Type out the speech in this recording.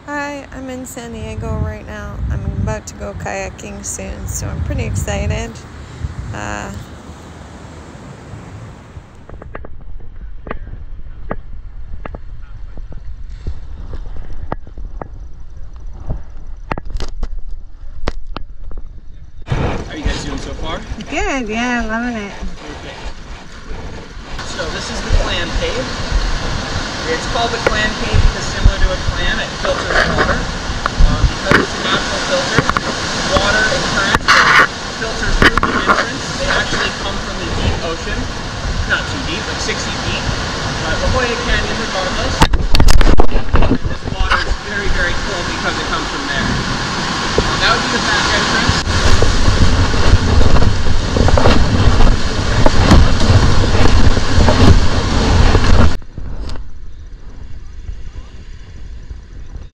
Hi, I'm in San Diego right now. I'm about to go kayaking soon, so I'm pretty excited. Uh, How are you guys doing so far? Good, yeah, loving it. Perfect. So this is the clam cave. It's called the clam cave because similar to a clam, it filters water. Because it's a natural filter, water and currents that filter through the entrance. They actually come from the deep ocean. Not too deep, like 60 feet. La Jolla Canyon regardless. And this water is very, very cold because it comes from there. That would be the back entrance.